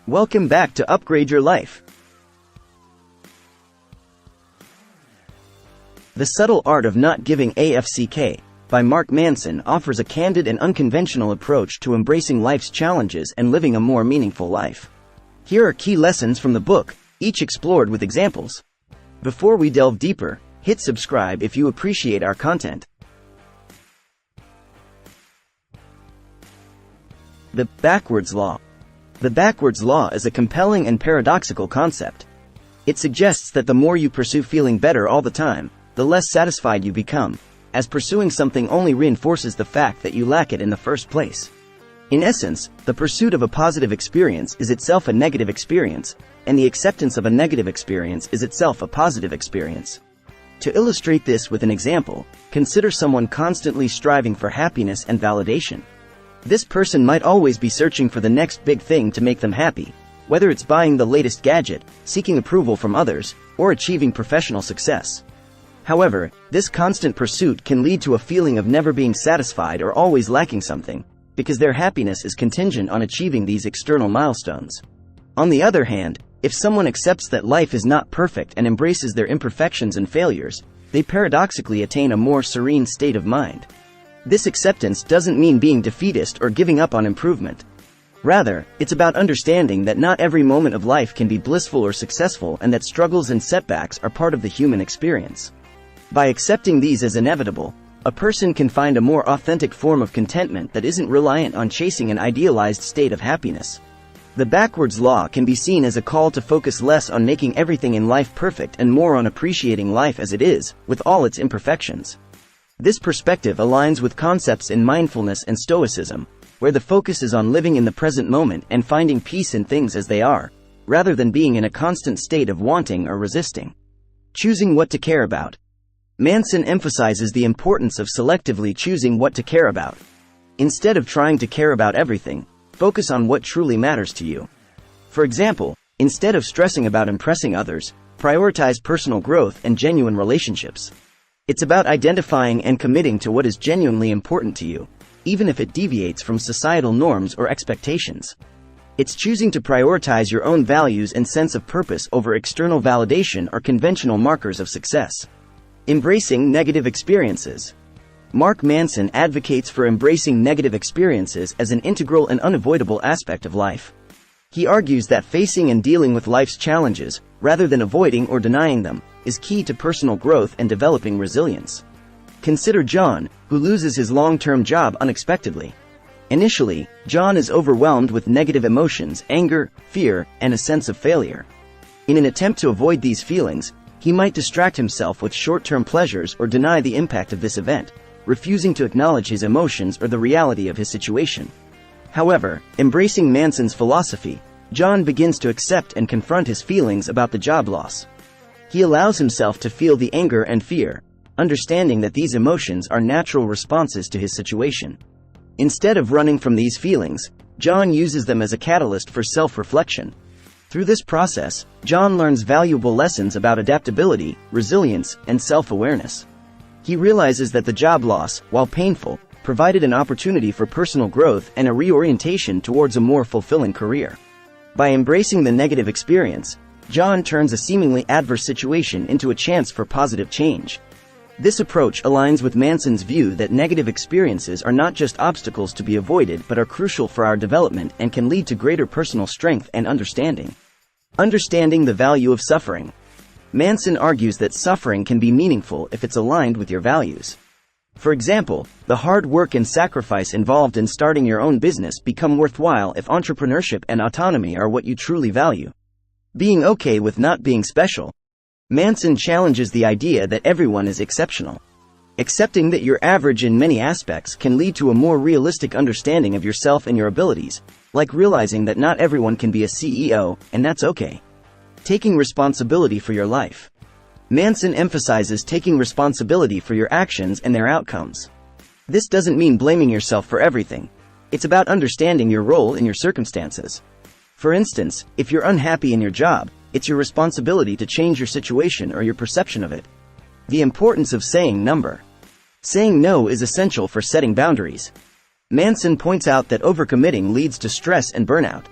Welcome back to Upgrade Your Life. The Subtle Art of Not Giving AFCK by Mark Manson offers a candid and unconventional approach to embracing life's challenges and living a more meaningful life. Here are key lessons from the book, each explored with examples. Before we delve deeper, hit subscribe if you appreciate our content. The backwards law. The backwards law is a compelling and paradoxical concept. It suggests that the more you pursue feeling better all the time, the less satisfied you become, as pursuing something only reinforces the fact that you lack it in the first place. In essence, the pursuit of a positive experience is itself a negative experience, and the acceptance of a negative experience is itself a positive experience. To illustrate this with an example, consider someone constantly striving for happiness and validation. This person might always be searching for the next big thing to make them happy, whether it's buying the latest gadget, seeking approval from others, or achieving professional success. However, this constant pursuit can lead to a feeling of never being satisfied or always lacking something, because their happiness is contingent on achieving these external milestones. On the other hand, if someone accepts that life is not perfect and embraces their imperfections and failures, they paradoxically attain a more serene state of mind. This acceptance doesn't mean being defeatist or giving up on improvement. Rather, it's about understanding that not every moment of life can be blissful or successful and that struggles and setbacks are part of the human experience. By accepting these as inevitable, a person can find a more authentic form of contentment that isn't reliant on chasing an idealized state of happiness. The backwards law can be seen as a call to focus less on making everything in life perfect and more on appreciating life as it is, with all its imperfections. This perspective aligns with concepts in mindfulness and stoicism, where the focus is on living in the present moment and finding peace in things as they are, rather than being in a constant state of wanting or resisting. Choosing what to care about. Manson emphasizes the importance of selectively choosing what to care about. Instead of trying to care about everything, focus on what truly matters to you. For example, instead of stressing about impressing others, prioritize personal growth and genuine relationships. It's about identifying and committing to what is genuinely important to you, even if it deviates from societal norms or expectations. It's choosing to prioritize your own values and sense of purpose over external validation or conventional markers of success. Embracing negative experiences. Mark Manson advocates for embracing negative experiences as an integral and unavoidable aspect of life. He argues that facing and dealing with life's challenges, rather than avoiding or denying them, is key to personal growth and developing resilience. Consider John, who loses his long-term job unexpectedly. Initially, John is overwhelmed with negative emotions, anger, fear, and a sense of failure. In an attempt to avoid these feelings, he might distract himself with short-term pleasures or deny the impact of this event, refusing to acknowledge his emotions or the reality of his situation. However, embracing Manson's philosophy, John begins to accept and confront his feelings about the job loss. He allows himself to feel the anger and fear, understanding that these emotions are natural responses to his situation. Instead of running from these feelings, John uses them as a catalyst for self-reflection. Through this process, John learns valuable lessons about adaptability, resilience, and self-awareness. He realizes that the job loss, while painful, provided an opportunity for personal growth and a reorientation towards a more fulfilling career. By embracing the negative experience, John turns a seemingly adverse situation into a chance for positive change. This approach aligns with Manson's view that negative experiences are not just obstacles to be avoided but are crucial for our development and can lead to greater personal strength and understanding. Understanding the value of suffering. Manson argues that suffering can be meaningful if it's aligned with your values. For example, the hard work and sacrifice involved in starting your own business become worthwhile if entrepreneurship and autonomy are what you truly value. Being okay with not being special. Manson challenges the idea that everyone is exceptional. Accepting that you're average in many aspects can lead to a more realistic understanding of yourself and your abilities, like realizing that not everyone can be a CEO, and that's okay. Taking responsibility for your life. Manson emphasizes taking responsibility for your actions and their outcomes. This doesn't mean blaming yourself for everything. It's about understanding your role in your circumstances. For instance, if you're unhappy in your job, it's your responsibility to change your situation or your perception of it. The importance of saying no. Saying no is essential for setting boundaries. Manson points out that overcommitting leads to stress and burnout.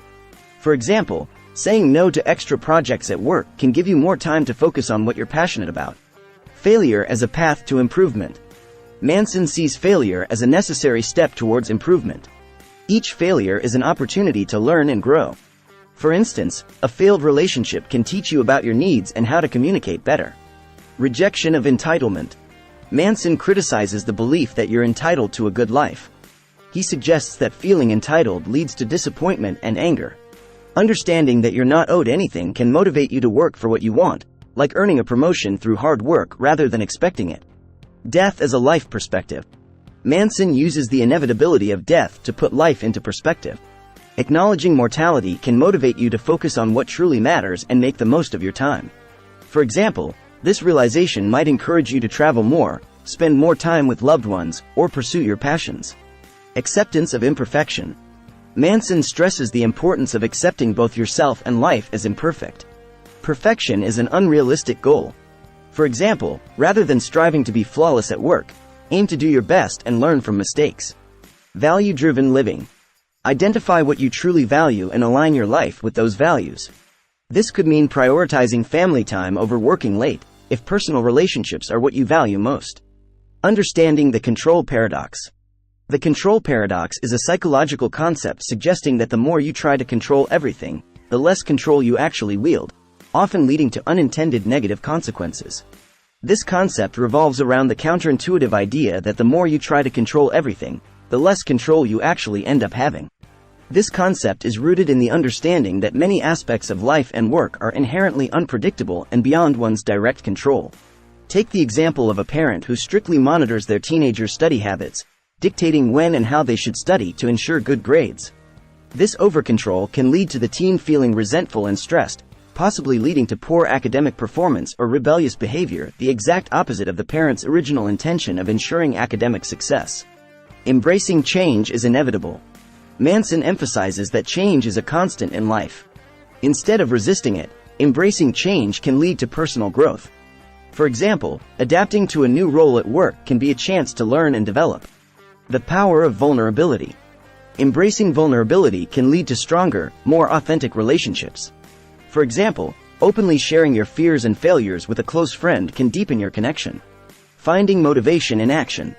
For example, saying no to extra projects at work can give you more time to focus on what you're passionate about. Failure as a path to improvement. Manson sees failure as a necessary step towards improvement. Each failure is an opportunity to learn and grow. For instance, a failed relationship can teach you about your needs and how to communicate better. Rejection of entitlement. Manson criticizes the belief that you're entitled to a good life. He suggests that feeling entitled leads to disappointment and anger. Understanding that you're not owed anything can motivate you to work for what you want, like earning a promotion through hard work rather than expecting it. Death as a life perspective. Manson uses the inevitability of death to put life into perspective. Acknowledging mortality can motivate you to focus on what truly matters and make the most of your time. For example, this realization might encourage you to travel more, spend more time with loved ones, or pursue your passions. Acceptance of imperfection. Manson stresses the importance of accepting both yourself and life as imperfect. Perfection is an unrealistic goal. For example, rather than striving to be flawless at work, aim to do your best and learn from mistakes. Value-driven living. Identify what you truly value and align your life with those values. This could mean prioritizing family time over working late, if personal relationships are what you value most. Understanding the control paradox. The control paradox is a psychological concept suggesting that the more you try to control everything, the less control you actually wield, often leading to unintended negative consequences. This concept revolves around the counterintuitive idea that the more you try to control everything, the less control you actually end up having. This concept is rooted in the understanding that many aspects of life and work are inherently unpredictable and beyond one's direct control. Take the example of a parent who strictly monitors their teenagers' study habits, dictating when and how they should study to ensure good grades. This overcontrol can lead to the teen feeling resentful and stressed, possibly leading to poor academic performance or rebellious behavior, the exact opposite of the parent's original intention of ensuring academic success. Embracing change is inevitable. Manson emphasizes that change is a constant in life. Instead of resisting it, embracing change can lead to personal growth. For example, adapting to a new role at work can be a chance to learn and develop. The power of vulnerability. Embracing vulnerability can lead to stronger, more authentic relationships. For example, openly sharing your fears and failures with a close friend can deepen your connection. Finding motivation in action.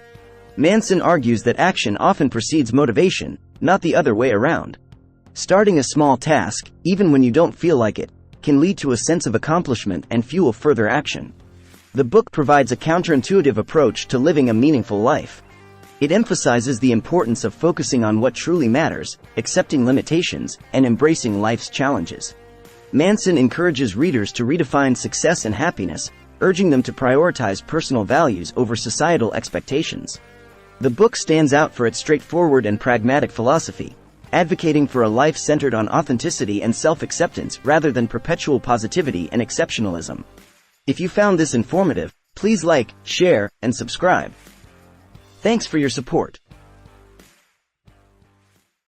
Manson argues that action often precedes motivation, not the other way around. Starting a small task, even when you don't feel like it, can lead to a sense of accomplishment and fuel further action. The book provides a counterintuitive approach to living a meaningful life. It emphasizes the importance of focusing on what truly matters, accepting limitations, and embracing life's challenges. Manson encourages readers to redefine success and happiness, urging them to prioritize personal values over societal expectations. The book stands out for its straightforward and pragmatic philosophy, advocating for a life centered on authenticity and self-acceptance rather than perpetual positivity and exceptionalism. If you found this informative, please like, share, and subscribe. Thanks for your support.